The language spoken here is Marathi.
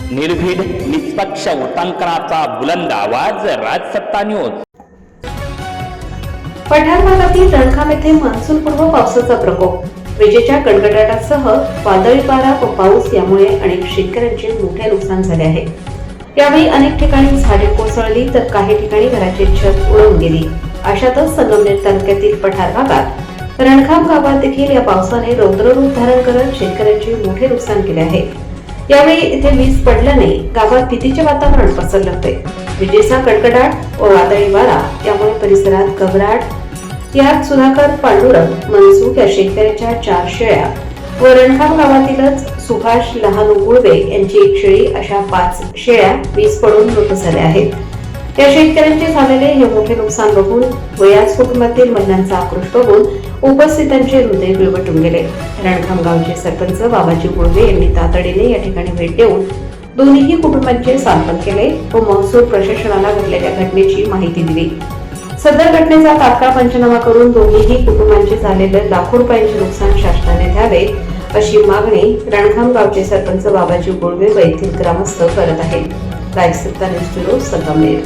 निर्भीड निष्पक्ष वृत्तांकनाचा बुलंद आवाज, राजसत्ता न्यूज। पठार भागातील रणखाम येथे मान्सूनपूर्व पावसाचा प्रकोप, विजेच्या कडकडाटासह वादळी वारा व पाऊस यामुळे अनेक शेतकऱ्यांचे मोठे नुकसान झाले आहे। यावेळी अनेक ठिकाणी झाडे कोसळली तर काही ठिकाणी घराची छत उडून गेली। अशातच संगमनेर तालुक्यातील पठार भागात रणखाम गावात देखील या पावसाने रौद्ररूप धारण करत शेतकऱ्यांचे मोठे नुकसान केले आहे। यावेळी इथे वीज पडल्याने गावात भीतीचे वातावरण पसरले होते। विजेचा कडकडाट व वादळी वारा यामुळे परिसरात घबराट। यात सुधाकर पांडुरंग मनसुख या शेतकऱ्याच्या 4 शेळ्या व रणखाम गावातीलच सुभाष लहानू गुळवे यांची 1 शेळी अशा 5 शेळ्या वीज पडून मृत झाल्या आहेत। या शेतकऱ्यांचे झालेले हे मोठे नुकसान बघून व याच कुटुंबातील महिलांचा आक्रोश बघून उपस्थितांचे हृदय पिळवटून गेले। रणखाम गावचे सरपंच बाबाजी गुळवे यांनी तातडीने या ठिकाणी भेट देऊन दोन्ही कुटुंबांचे सांत्वन केले व महसूल प्रशासनाला घडलेल्या घटनेची माहिती दिली। सदर घटनेचा तात्काळ पंचनामा करून दोन्ही कुटुंबांचे झालेले लाखो रुपयांचे नुकसान शासनाने द्यावे अशी मागणी रणखाम गावचे सरपंच बाबाजी गुळवे व येथील ग्रामस्थ करत आहेत। राजसत्ता न्यूज ब्युरो, संगमनेर।